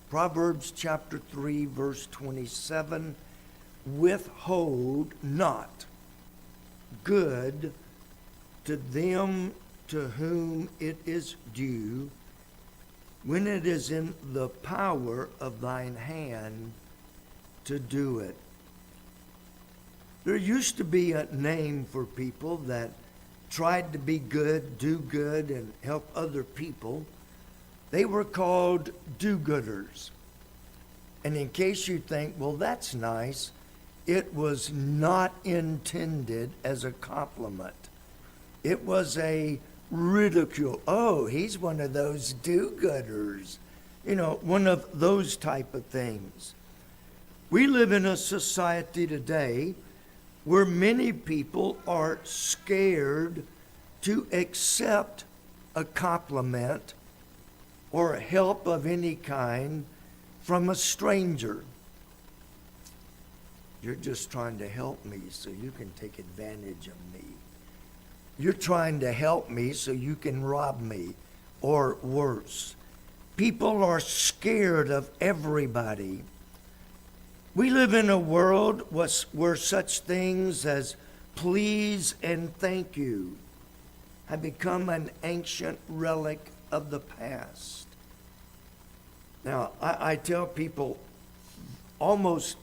Proverbs chapter 3, verse 27, withhold not good to them to whom it is due, when it is in the power of thine hand to do it. There used to be a name for people that tried to be good, do good, and help other people. They were called do-gooders. And in case you think, well, that's nice, it was not intended as a compliment. It was a ridicule. Oh, he's one of those do-gooders. You know, one of those type of things. We live in a society today where many people are scared to accept a compliment or help of any kind from a stranger. You're just trying to help me so you can take advantage of me. You're trying to help me so you can rob me, or worse. People are scared of everybody. We live in a world where such things as please and thank you have become an ancient relic of the past. Now, I tell people almost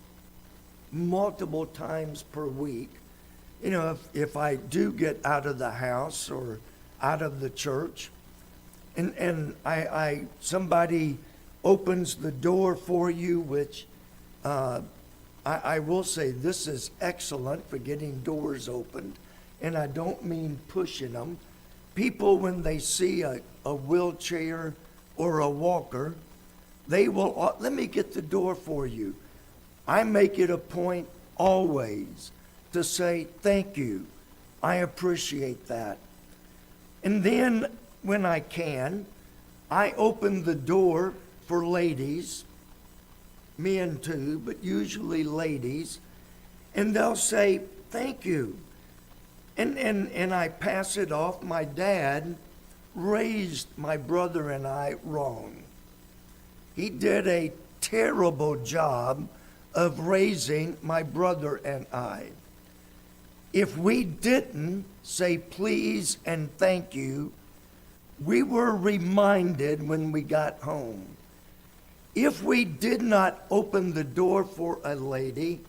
multiple times per week, you know, if I do get out of the house or out of the church, and somebody opens the door for you, which I will say this is excellent for getting doors opened, and I don't mean pushing them. People, when they see a wheelchair or a walker, they will, let me get the door for you. I make it a point always to say thank you. I appreciate that. And then when I can, I open the door for ladies, men too, but usually ladies, and they'll say thank you. And I pass it off. My dad raised my brother and I wrong. He did a terrible job of raising my brother and I. If we didn't say please and thank you, we were reminded when we got home. If we did not open the door for a lady,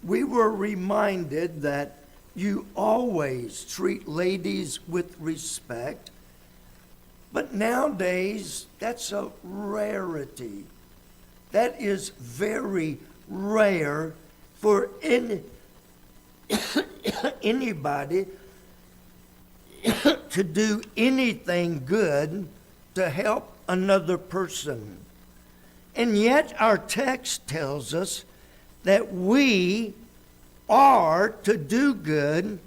we were reminded that you always treat ladies with respect. But nowadays, that's a rarity. That is very rare for anybody to do anything good to help another person. And yet our text tells us that we are to do good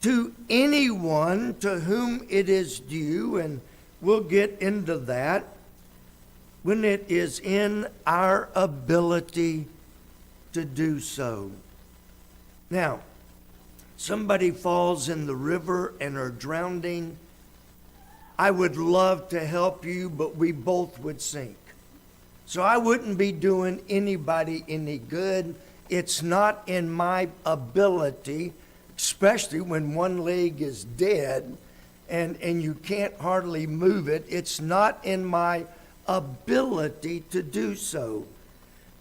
to anyone to whom it is due, and we'll get into that when it is in our ability to do so. Now, somebody falls in the river and are drowning. I would love to help you, but we both would sink. So I wouldn't be doing anybody any good. It's not in my ability, especially when one leg is dead and you can't hardly move it. It's not in my ability to do so.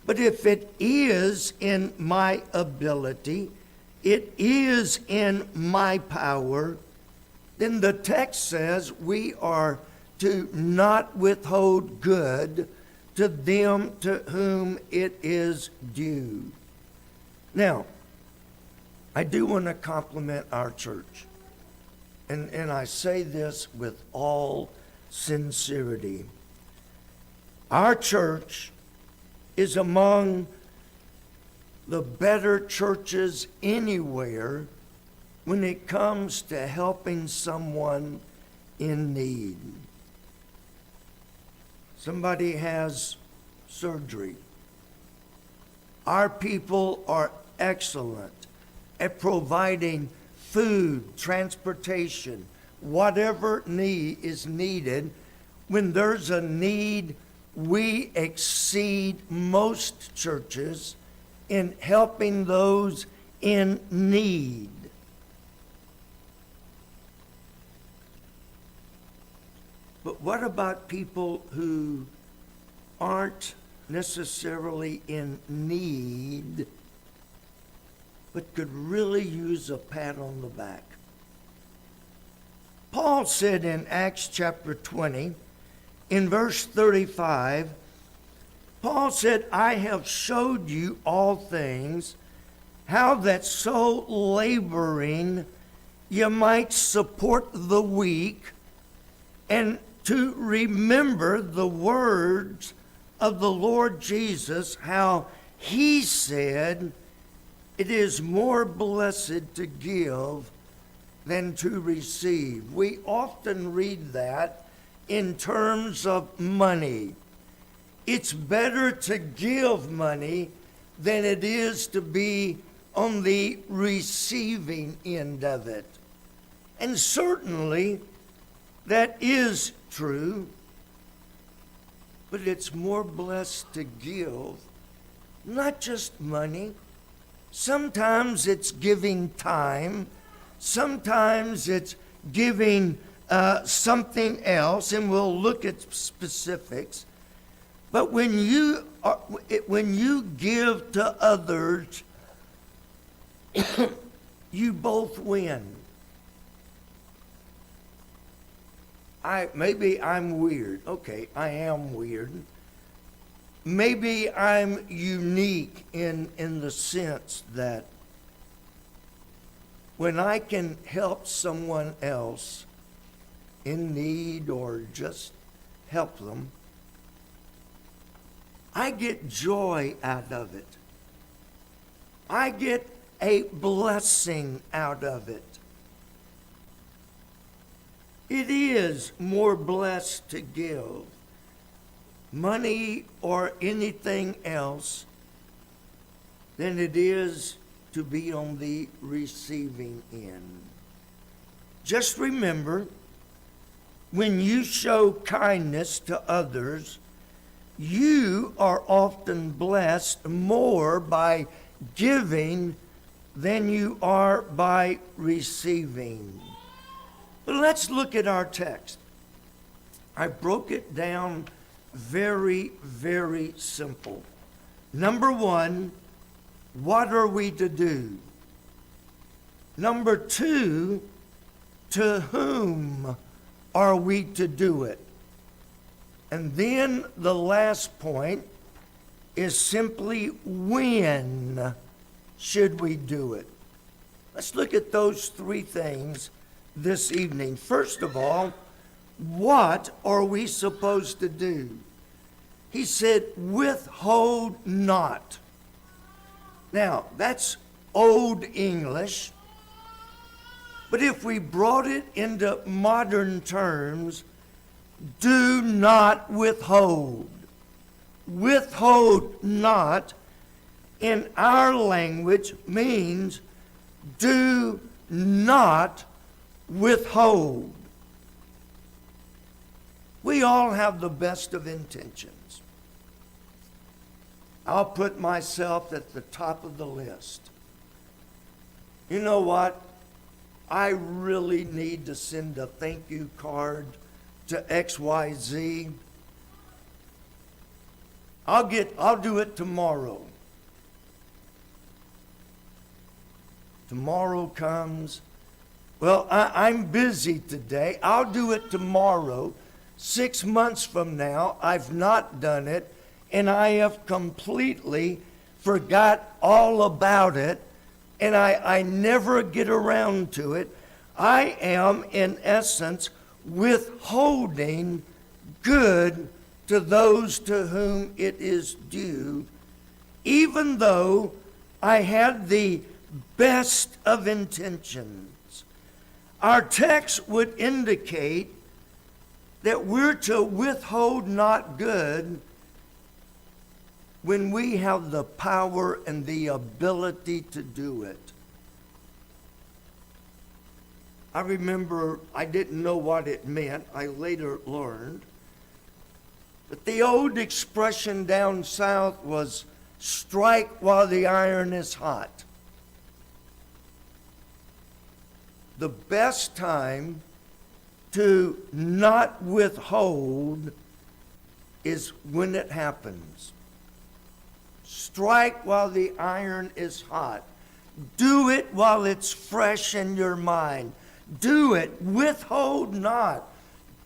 But if it is in my ability, it is in my power, then the text says we are to not withhold good to them to whom it is due. Now, I do want to compliment our church. And I say this with all sincerity. Our church is among the better churches anywhere when it comes to helping someone in need. Somebody has surgery. Our people are excellent at providing food, transportation, whatever need is needed. When there's a need, we exceed most churches in helping those in need. But what about people who aren't necessarily in need, but could really use a pat on the back? Paul said in Acts chapter 20, in verse 35, Paul said, I have showed you all things, how that so laboring you might support the weak, and to remember the words of the Lord Jesus, how he said, it is more blessed to give than to receive. We often read that in terms of money. It's better to give money than it is to be on the receiving end of it. And certainly that is true, but it's more blessed to give, not just money. Sometimes it's giving time. Sometimes it's giving something else, and we'll look at specifics. But when you give to others, you both win. Maybe I'm weird. Okay, I am weird. Maybe I'm unique in the sense that when I can help someone else in need or just help them, I get joy out of it. I get a blessing out of it. It is more blessed to give money or anything else than it is to be on the receiving end. Just remember, when you show kindness to others, you are often blessed more by giving than you are by receiving. But let's look at our text. I broke it down very, very simple. Number one, what are we to do? Number two, to whom are we to do it? And then the last point is simply when should we do it? Let's look at those three things this evening. First of all, what are we supposed to do? He said, withhold not. Now, that's Old English, but if we brought it into modern terms, do not withhold. Withhold not in our language means do not withhold. We all have the best of intentions. I'll put myself at the top of the list. You know what? I really need to send a thank you card to XYZ. I'll do it tomorrow. Tomorrow comes. Well, I'm busy today. I'll do it tomorrow. 6 months from now, I've not done it, and I have completely forgot all about it, and I never get around to it. I am, in essence, withholding good to those to whom it is due, even though I had the best of intentions. Our text would indicate that we're to withhold not good when we have the power and the ability to do it. I remember I didn't know what it meant. I later learned. But the old expression down south was strike while the iron is hot. The best time to not withhold is when it happens. Strike while the iron is hot. Do it while it's fresh in your mind. Do it. Withhold not.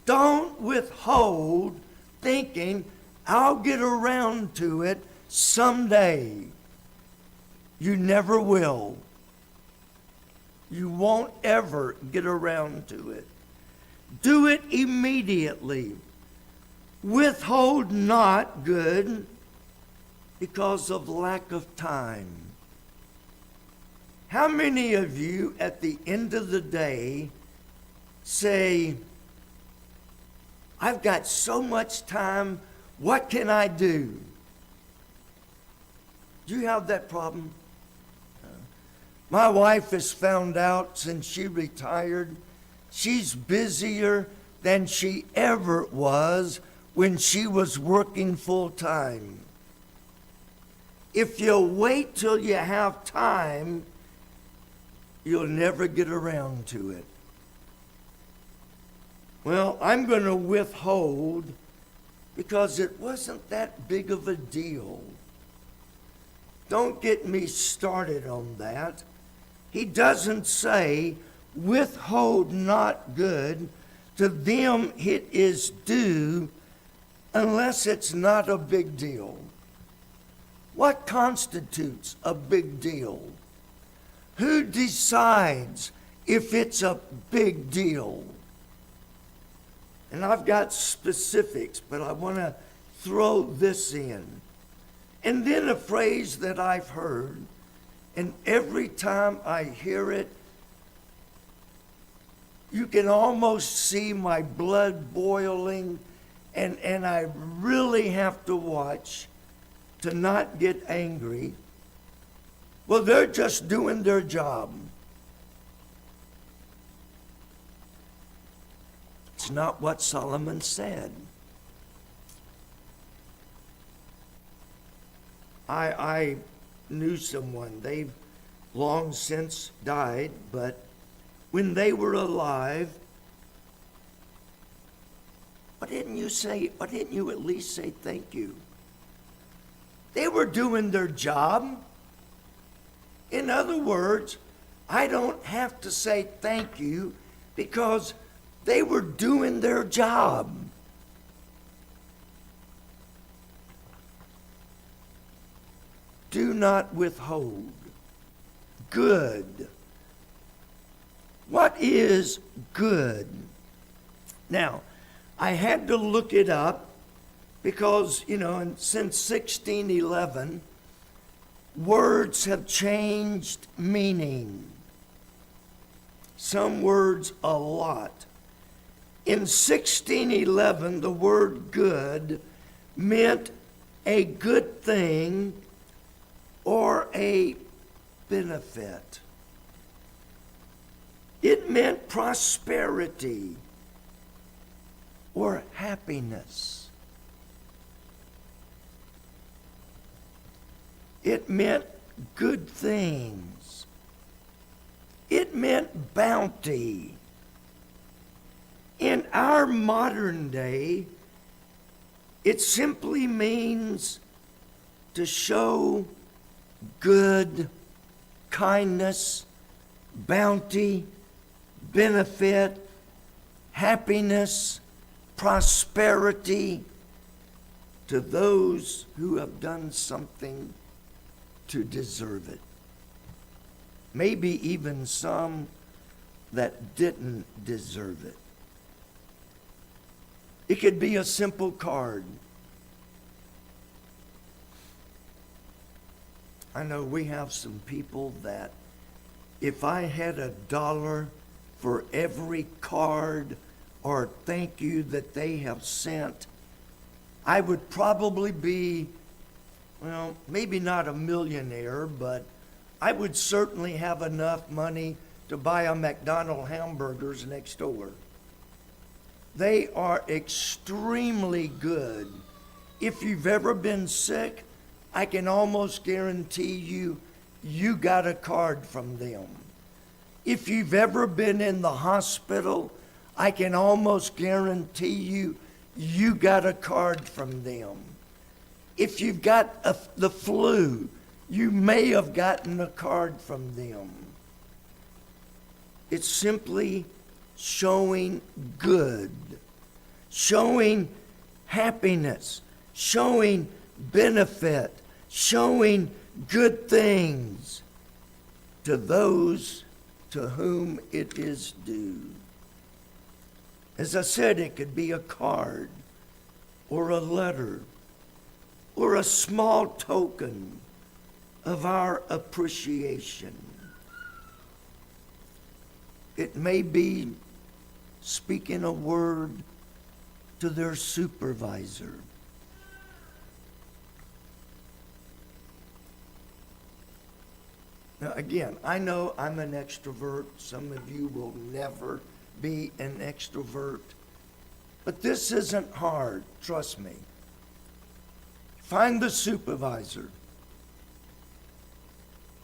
Don't withhold thinking, I'll get around to it someday. You never will. You won't ever get around to it. Do it immediately. Withhold not good because of lack of time. How many of you at the end of the day say, I've got so much time, what can I do? Do you have that problem? My wife has found out since she retired, she's busier than she ever was when she was working full time. If you wait till you have time, you'll never get around to it. Well, I'm going to withhold because it wasn't that big of a deal. Don't get me started on that. He doesn't say, withhold not good, to them it is due, unless it's not a big deal. What constitutes a big deal? Who decides if it's a big deal? And I've got specifics, but I want to throw this in. And then a phrase that I've heard, and every time I hear it, you can almost see my blood boiling, and I really have to watch to not get angry. Well, they're just doing their job. It's not what Solomon said. I knew someone, they've long since died, but when they were alive, why didn't you at least say thank you? They were doing their job. In other words, I don't have to say thank you because they were doing their job. Do not withhold good. What is good? Now, I had to look it up because, since 1611, words have changed meaning. Some words a lot. In 1611, the word good meant a good thing or a benefit. It meant prosperity or happiness. It meant good things. It meant bounty. In our modern day, it simply means to show good, kindness, bounty, benefit, happiness, prosperity to those who have done something to deserve it. Maybe even some that didn't deserve it. It could be a simple card. I know we have some people that if I had $1 for every card or thank you that they have sent, I would probably be, well, maybe not a millionaire, but I would certainly have enough money to buy a McDonald's hamburgers next door. They are extremely good If you've ever been sick, I can almost guarantee you got a card from them. If you've ever been in the hospital, I can almost guarantee you got a card from them. If you've got the flu, you may have gotten a card from them. It's simply showing good, showing happiness, showing benefit, showing good things to those to whom it is due. As I said, it could be a card or a letter or a small token of our appreciation. It may be speaking a word to their supervisor. Now, again, I know I'm an extrovert. Some of you will never be an extrovert. But this isn't hard, trust me. Find the supervisor.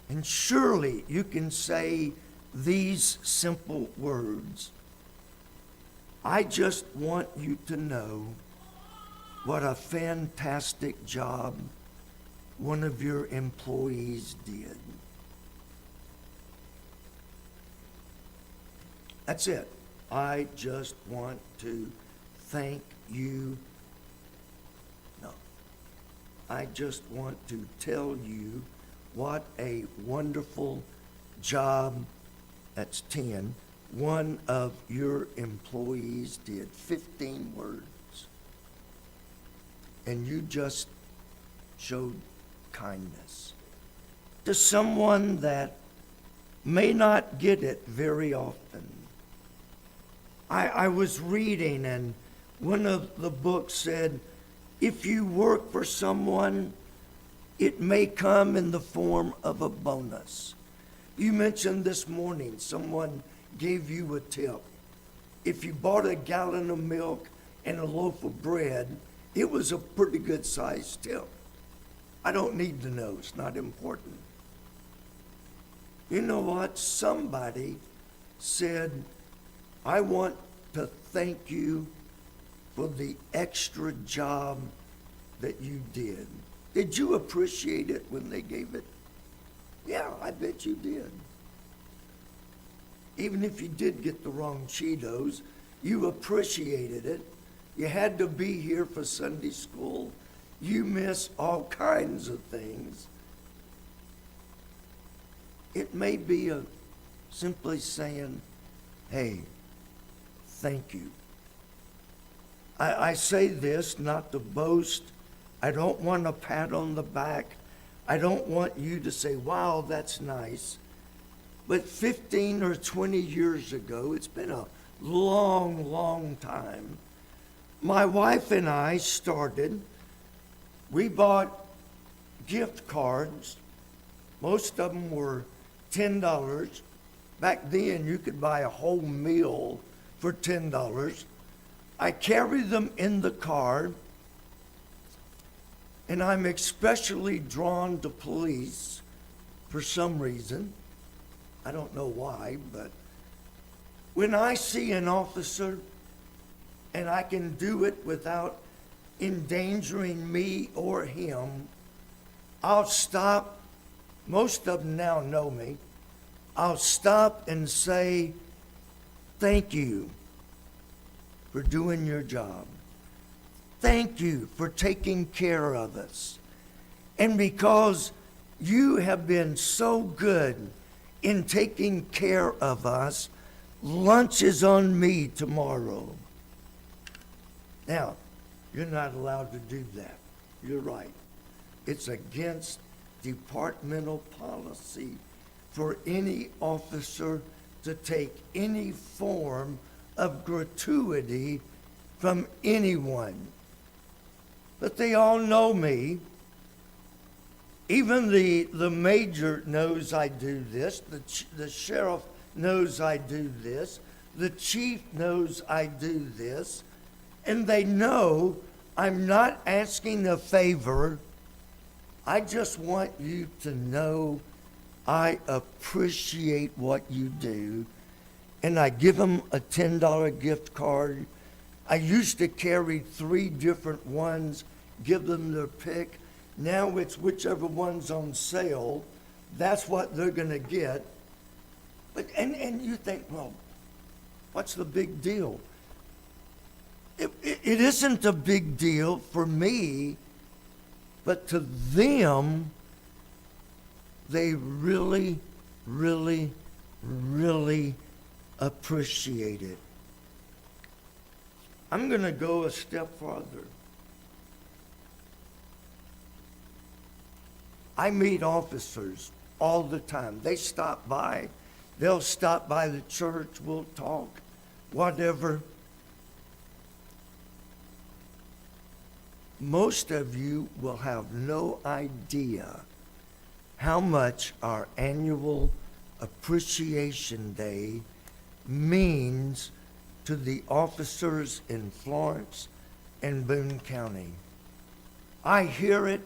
And surely you can say these simple words. I just want you to know what a fantastic job one of your employees did. That's it. I just want to thank you. No. I just want to tell you what a wonderful job, that's 10, one of your employees did. 15 words. And you just showed kindness to someone that may not get it very often. I was reading, and one of the books said, if you work for someone, it may come in the form of a bonus. You mentioned this morning someone gave you a tip. If you bought a gallon of milk and a loaf of bread, it was a pretty good sized tip. I don't need to know, it's not important. You know what? Somebody said, I want to thank you for the extra job that you did. Did you appreciate it when they gave it? Yeah, I bet you did. Even if you did get the wrong Cheetos, you appreciated it. You had to be here for Sunday school. You miss all kinds of things. It may be simply saying, hey, thank you. I say this not to boast. I don't want a pat on the back. I don't want you to say, wow, that's nice. But 15 or 20 years ago, it's been a long, long time, my wife and I started, we bought gift cards. Most of them were $10. Back then, you could buy a whole meal for $10. I carry them in the car, and I'm especially drawn to police for some reason. I don't know why, but when I see an officer and I can do it without endangering me or him, I'll stop. Most of them now know me. I'll stop and say, thank you for doing your job. Thank you for taking care of us. And because you have been so good in taking care of us, lunch is on me tomorrow. Now, you're not allowed to do that. You're right. It's against departmental policy for any officer to take any form of gratuity from anyone. But they all know me. Even the major knows I do this. The sheriff knows I do this. The chief knows I do this. And they know I'm not asking a favor. I just want you to know I appreciate what you do. And I give them a $10 gift card. I used to carry 3 different ones, give them their pick. Now it's whichever one's on sale. That's what they're going to get. But and you think, well, what's the big deal? It isn't a big deal for me, but to them, they really, really, really appreciate it. I'm going to go a step farther. I meet officers all the time. They stop by. They'll stop by the church. We'll talk, whatever. Most of you will have no idea how much our annual Appreciation Day means to the officers in Florence and Boone County. I hear it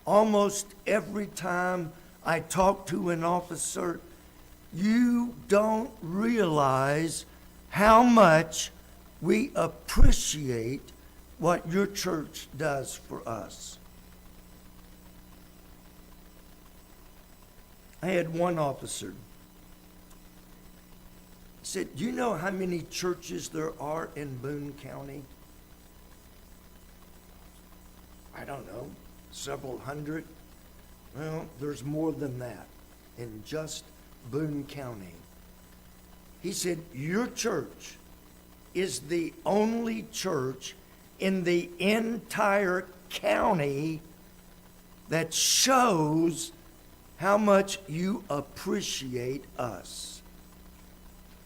almost every time I talk to an officer. You don't realize how much we appreciate what your church does for us. I had one officer. He said, "Do you know how many churches there are in Boone County?" I don't know, several hundred. Well, there's more than that in just Boone County. He said, "Your church is the only church in the entire county that shows how much you appreciate us."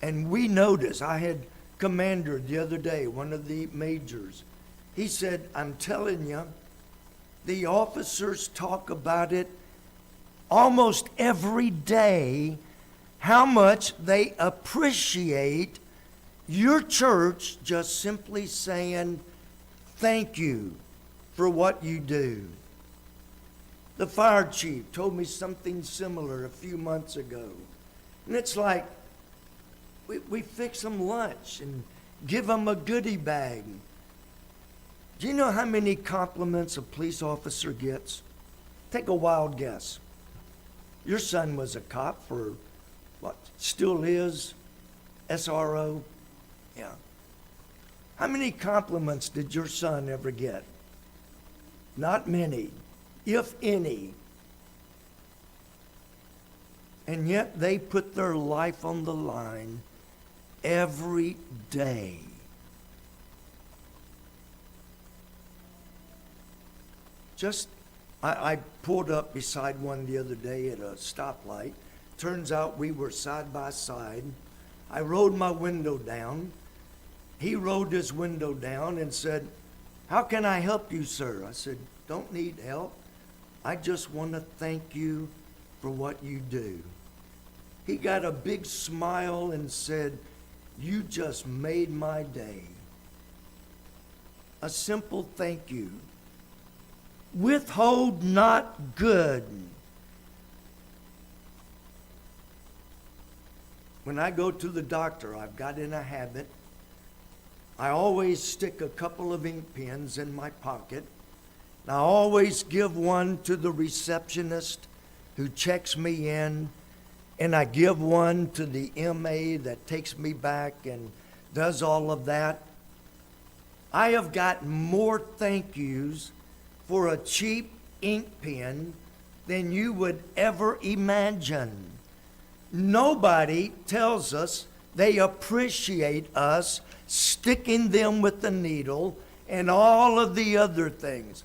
And we notice, I had Commander the other day, one of the majors. He said, "I'm telling you, the officers talk about it almost every day, how much they appreciate your church just simply saying thank you for what you do." The fire chief told me something similar a few months ago. And it's like, we fix them lunch and give them a goodie bag. Do you know how many compliments a police officer gets? Take a wild guess. Your son was a cop for, what, still is, SRO? Yeah. How many compliments did your son ever get? Not many, if any. And yet they put their life on the line every day. I pulled up beside one the other day at a stoplight. Turns out we were side by side. I rolled my window down. He rolled his window down and said, "How can I help you, sir?" I said, "Don't need help. I just want to thank you for what you do." He got a big smile and said, "You just made my day." A simple thank you. Withhold not good. When I go to the doctor, I've got in a habit, I always stick a couple of ink pens in my pocket. And I always give one to the receptionist who checks me in, and I give one to the MA that takes me back and does all of that. I have got more thank yous for a cheap ink pen than you would ever imagine. Nobody tells us they appreciate us sticking them with the needle and all of the other things.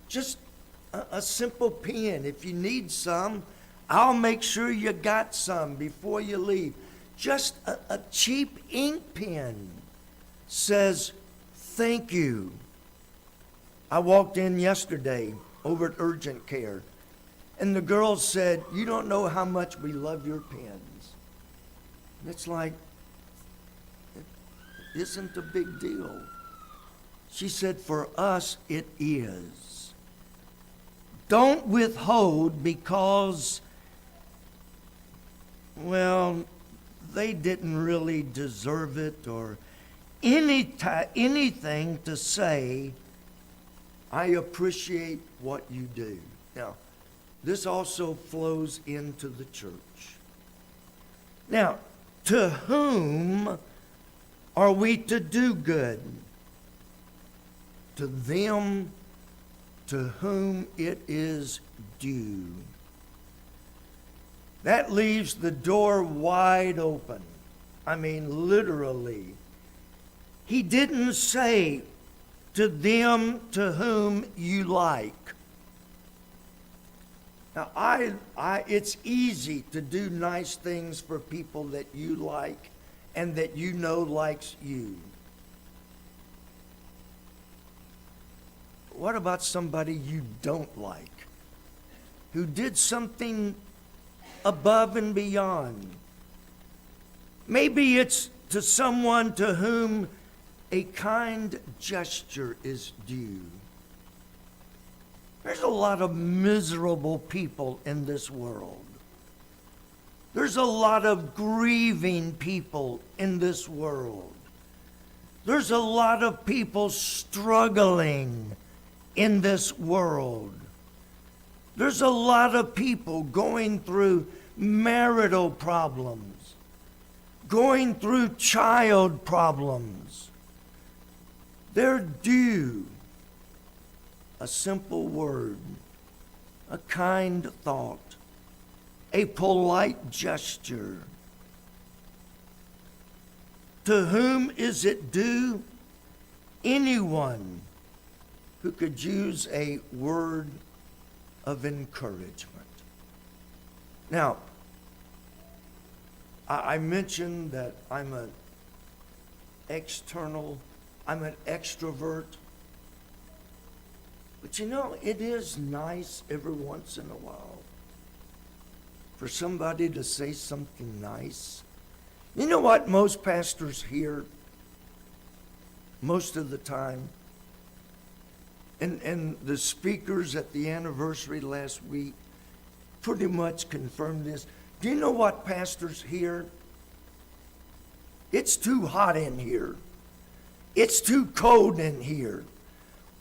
Just a simple pen. If you need some, I'll make sure you got some before you leave. Just a cheap ink pen says thank you. I walked in yesterday over at Urgent Care, and the girl said, "You don't know how much we love your pens." And it's like, it isn't a big deal. She said, for us it is. Don't withhold because, well, they didn't really deserve it or anything to say, I appreciate what you do. Now, this also flows into the church. Now, to whom are we to do good? To them to whom it is due. That leaves the door wide open. I mean, literally. He didn't say to them to whom you like. Now, it's easy to do nice things for people that you like and that you know likes you. What about somebody you don't like, who did something above and beyond? Maybe it's to someone to whom a kind gesture is due. There's a lot of miserable people in this world. There's a lot of grieving people in this world. There's a lot of people struggling in this world. There's a lot of people going through marital problems, going through child problems. They're due a simple word, a kind thought, a polite gesture. To whom is it due? Anyone who could use a word of encouragement. Now, I mentioned that I'm an extrovert. But you know, it is nice every once in a while for somebody to say something nice. You know what most pastors hear most of the time? And the speakers at the anniversary last week pretty much confirmed this. Do you know what pastors hear? It's too hot in here. It's too cold in here.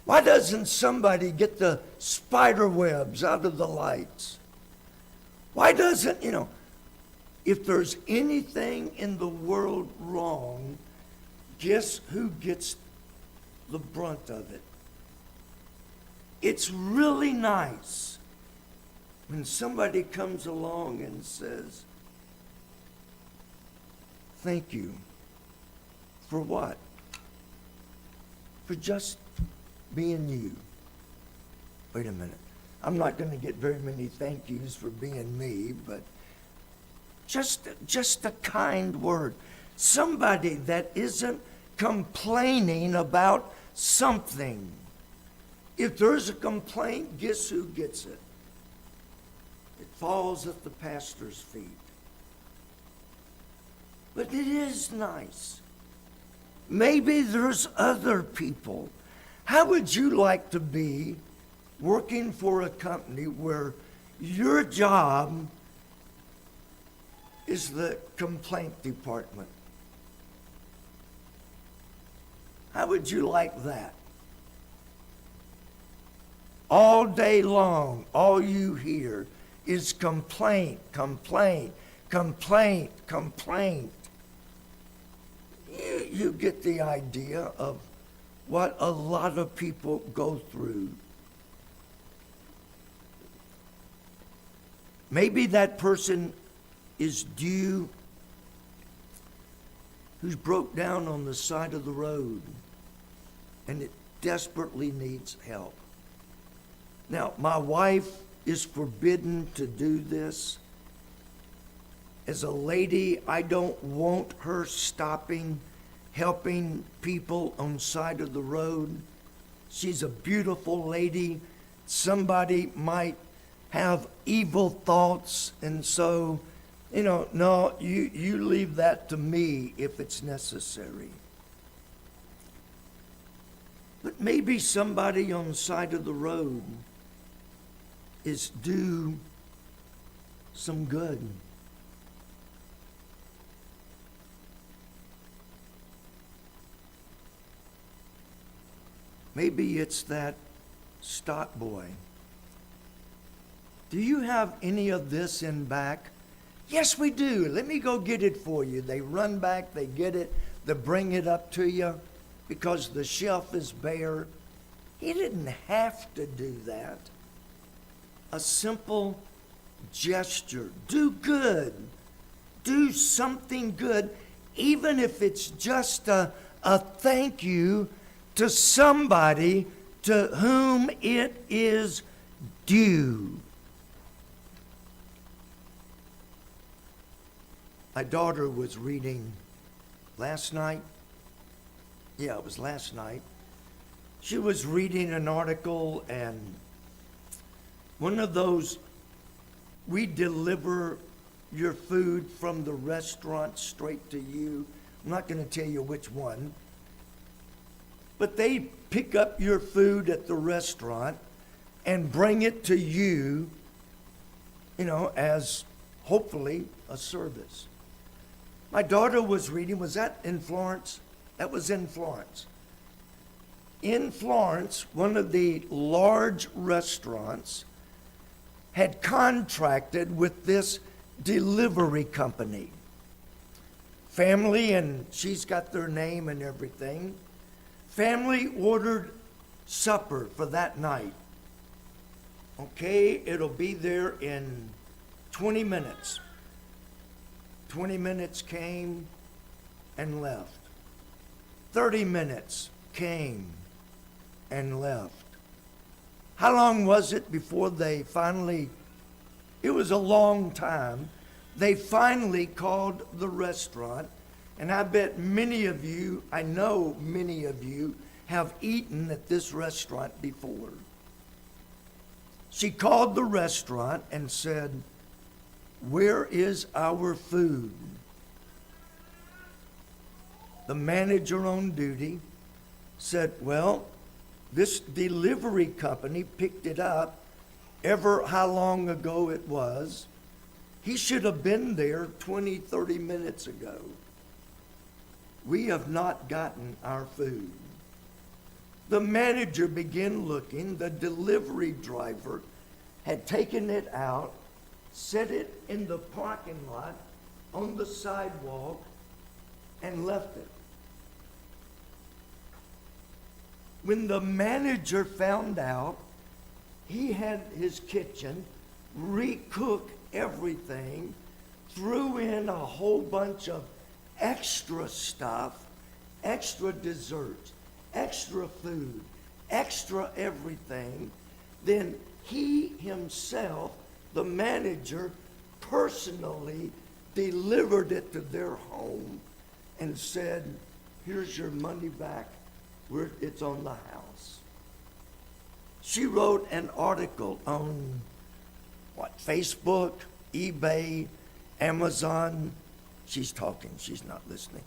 Why doesn't somebody get the spider webs out of the lights? Why doesn't, if there's anything in the world wrong, guess who gets the brunt of it? It's really nice when somebody comes along and says, thank you. For what? For just being you. Wait a minute. I'm not going to get very many thank yous for being me, but just a kind word. Somebody that isn't complaining about something. If there's a complaint, guess who gets it? It falls at the pastor's feet. But it is nice. Maybe there's other people. How would you like to be working for a company where your job is the complaint department? How would you like that? All day long, all you hear is complaint, complaint, complaint, complaint. You get the idea of what a lot of people go through. Maybe that person is due who's broke down on the side of the road and it desperately needs help. Now, my wife is forbidden to do this. As a lady, I don't want her stopping, helping people on the side of the road. She's a beautiful lady. Somebody might have evil thoughts, and so, no, you leave that to me if it's necessary. But maybe somebody on the side of the road is due some good. Maybe it's that stock boy. Do you have any of this in back? Yes, we do. Let me go get it for you. They run back, they get it, they bring it up to you because the shelf is bare. He didn't have to do that. A simple gesture. Do good. Do something good, even if it's just a thank you to somebody to whom it is due. My daughter was reading last night. Yeah, it was last night. She was reading an article, and one of those, we deliver your food from the restaurant straight to you. I'm not going to tell you which one. But they pick up your food at the restaurant and bring it to you, as hopefully a service. My daughter was reading, was that in Florence? That was in Florence. In Florence, one of the large restaurants had contracted with this delivery company. Family, and she's got their name and everything. Family ordered supper for that night. Okay, it'll be there in 20 minutes. 20 minutes came and left. 30 minutes came and left. How long was it before they finally, it was a long time, they finally called the restaurant, and I bet many of you, I know many of you, have eaten at this restaurant before. She called the restaurant and said, "Where is our food?" The manager on duty said, "Well, this delivery company picked it up ever how long ago it was. He should have been there 20, 30 minutes ago. We have not gotten our food." The manager began looking. The delivery driver had taken it out, set it in the parking lot on the sidewalk, and left it. When the manager found out, he had his kitchen recook everything, threw in a whole bunch of extra stuff, extra desserts, extra food, extra everything. Then he himself, the manager, personally delivered it to their home and said, "Here's your money back. It's on the house." She wrote an article on Facebook, eBay, Amazon. She's talking, she's not listening.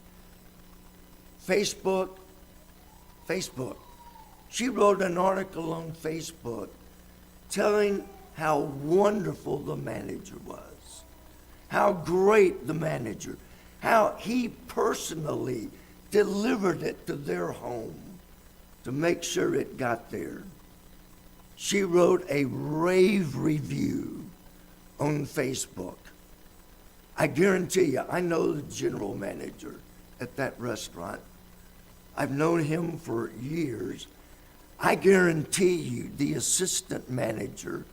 Facebook. She wrote an article on Facebook telling how wonderful the manager was, how great the manager, how he personally delivered it to their home to make sure it got there. She wrote a rave review on Facebook. I guarantee you, I know the general manager at that restaurant. I've known him for years. I guarantee you the assistant manager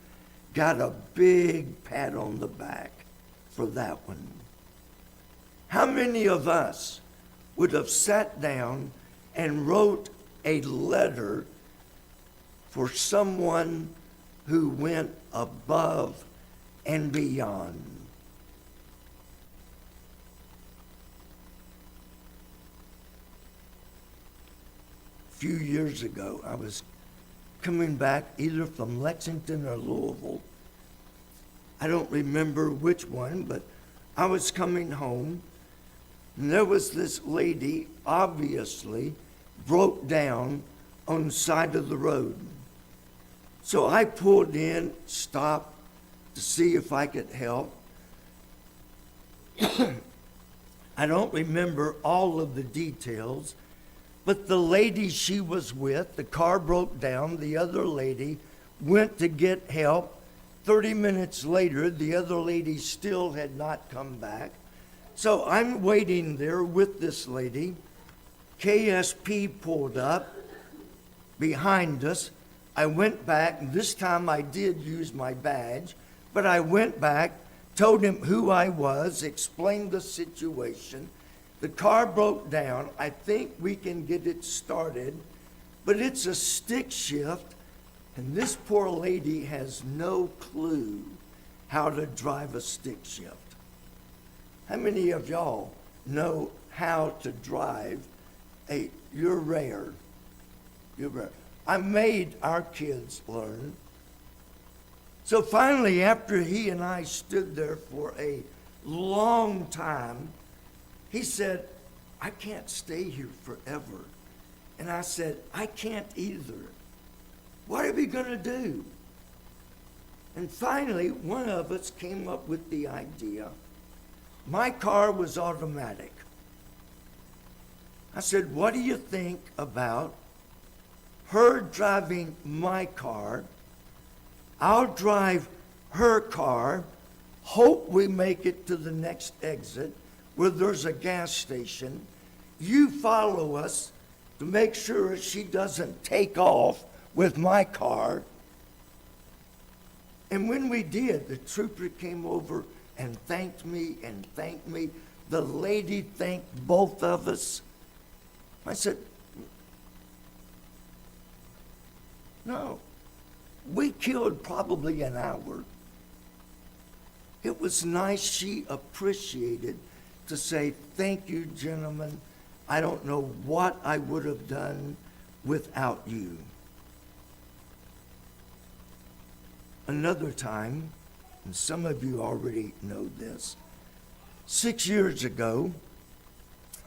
got a big pat on the back for that one. How many of us would have sat down and wrote a letter for someone who went above and beyond? A few years ago, I was coming back either from Lexington or Louisville. I don't remember which one, but I was coming home, and there was this lady, obviously broke down on the side of the road. So I pulled in, stopped to see if I could help. I don't remember all of the details, but the lady she was with, the car broke down. The other lady went to get help. 30 minutes later, the other lady still had not come back. So I'm waiting there with this lady. KSP pulled up behind us. I went back, and this time I did use my badge, but I went back, told him who I was, explained the situation. The car broke down. I think we can get it started, but it's a stick shift, and this poor lady has no clue how to drive a stick shift. How many of y'all know how to drive you're rare. You're rare. I made our kids learn. So finally, after he and I stood there for a long time, he said, I can't stay here forever. And I said, I can't either. What are we going to do? And finally, one of us came up with the idea. My car was automatic. I said, what do you think about her driving my car? I'll drive her car, hope we make it to the next exit where there's a gas station. You follow us to make sure she doesn't take off with my car. And when we did, the trooper came over and thanked me and thanked me. The lady thanked both of us. I said, no, we killed probably an hour. It was nice. She appreciated to say, thank you, gentlemen. I don't know what I would have done without you. Another time, and some of you already know this, 6 years ago,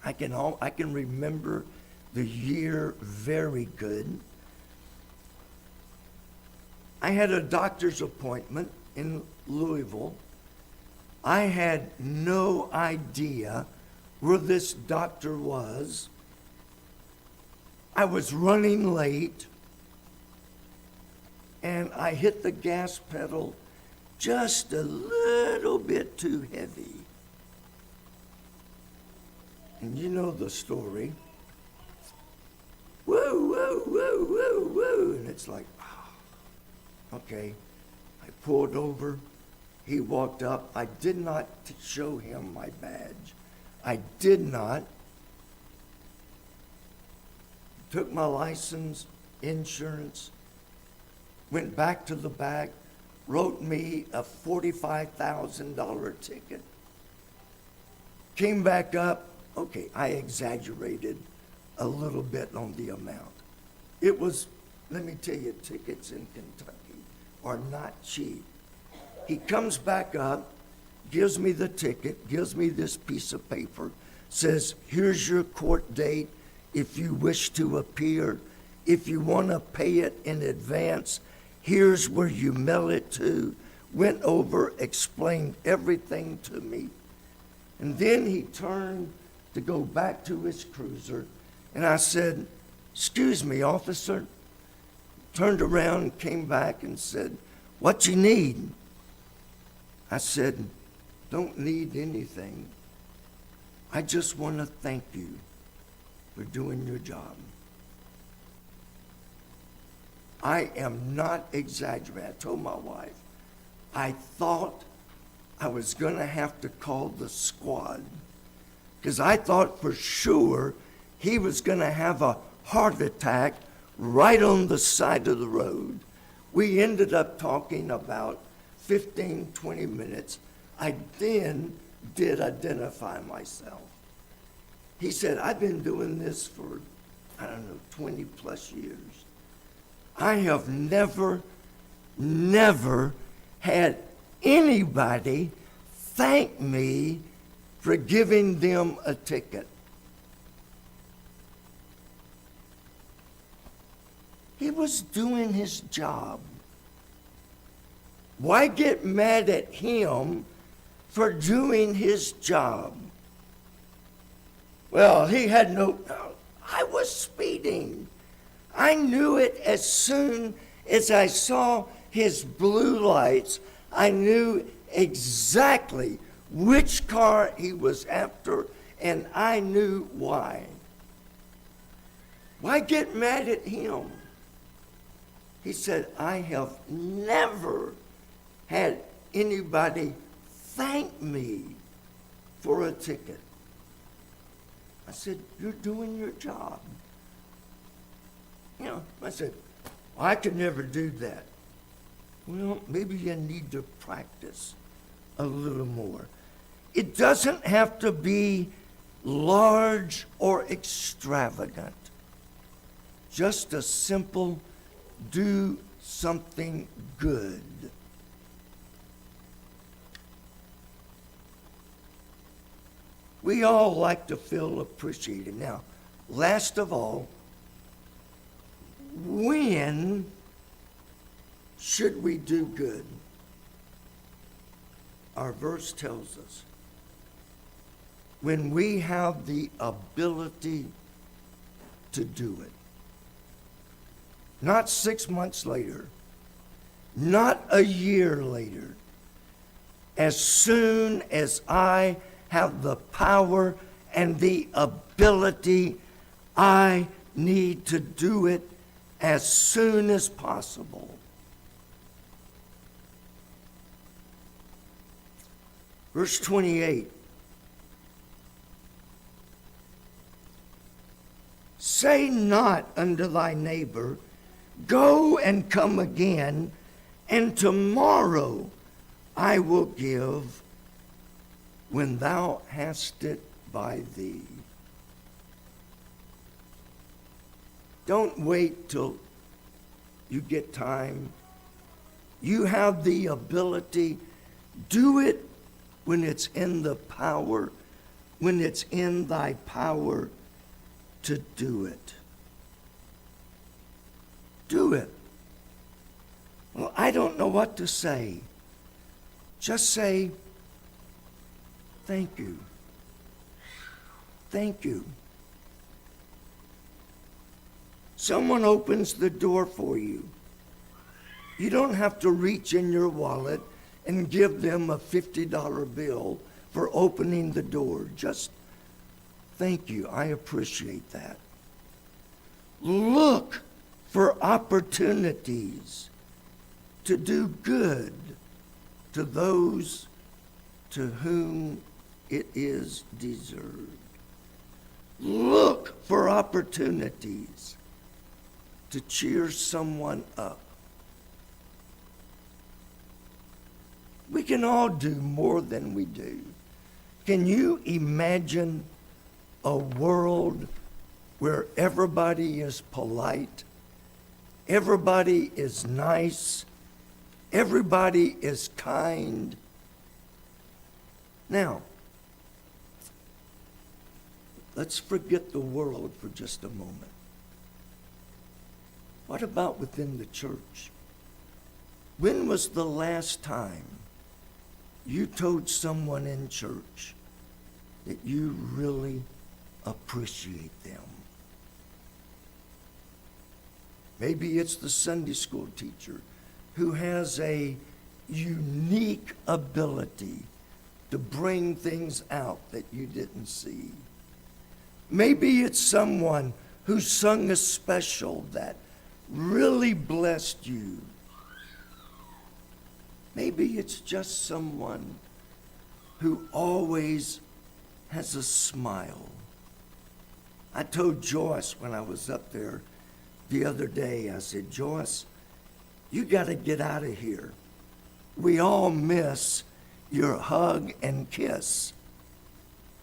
I can remember the year very good. I had a doctor's appointment in Louisville. I had no idea where this doctor was. I was running late, and I hit the gas pedal just a little bit too heavy. And you know the story. Whoa, whoa, whoa, whoa, whoa. And it's like, okay. I pulled over. He walked up. I did not show him my badge. I did not. Took my license, insurance, went back to the back, wrote me a $45,000 ticket. Came back up. Okay, I exaggerated a little bit on the amount. It was, let me tell you, tickets in Kentucky are not cheap. He comes back up, gives me the ticket, gives me this piece of paper, says, here's your court date if you wish to appear. If you want to pay it in advance, here's where you mail it to. Went over, explained everything to me. And then he turned to go back to his cruiser, and I said, excuse me, officer. Turned around, came back and said, what you need? I said, don't need anything. I just want to thank you for doing your job. I am not exaggerating. I told my wife, I thought I was going to have to call the squad because I thought for sure he was going to have a heart attack right on the side of the road. We ended up talking about 15, 20 minutes. I then did identify myself. He said, I've been doing this for, 20 plus years. I have never had anybody thank me for giving them a ticket. He was doing his job. Why get mad at him for doing his job? Well, he had no, I was speeding. I knew it as soon as I saw his blue lights. I knew exactly which car he was after, and I knew why. Why get mad at him? He said, I have never had anybody thank me for a ticket. I said, you're doing your job. I said, I could never do that. Well, maybe you need to practice a little more. It doesn't have to be large or extravagant. Just a simple, do something good. We all like to feel appreciated. Now, last of all, when should we do good? Our verse tells us, when we have the ability to do it. Not 6 months later, not a year later. As soon as I have the power and the ability, I need to do it as soon as possible. Verse 28. Say not unto thy neighbor, go and come again, and tomorrow I will give, when thou hast it by thee. Don't wait till you get time. You have the ability. Do it when it's in the power, when it's in thy power to do it. Do it. Well, I don't know what to say. Just say, thank you. Thank you. Someone opens the door for you. You don't have to reach in your wallet and give them a $50 bill for opening the door. Just thank you. I appreciate that. Look for opportunities to do good to those to whom it is deserved. Look for opportunities to cheer someone up. We can all do more than we do. Can you imagine a world where everybody is polite, everybody is nice, everybody is kind? Now, let's forget the world for just a moment. What about within the church? When was the last time you told someone in church that you really appreciate them? Maybe it's the Sunday school teacher who has a unique ability to bring things out that you didn't see. Maybe it's someone who sung a special that really blessed you. Maybe it's just someone who always has a smile. I told Joyce when I was up there the other day, I said, Joyce, you got to get out of here. We all miss your hug and kiss.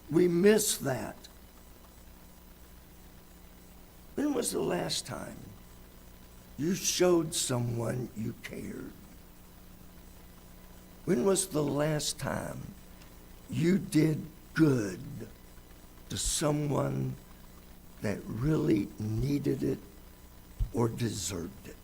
We miss that. When was the last time you showed someone you cared? When was the last time you did good to someone that really needed it or deserved it.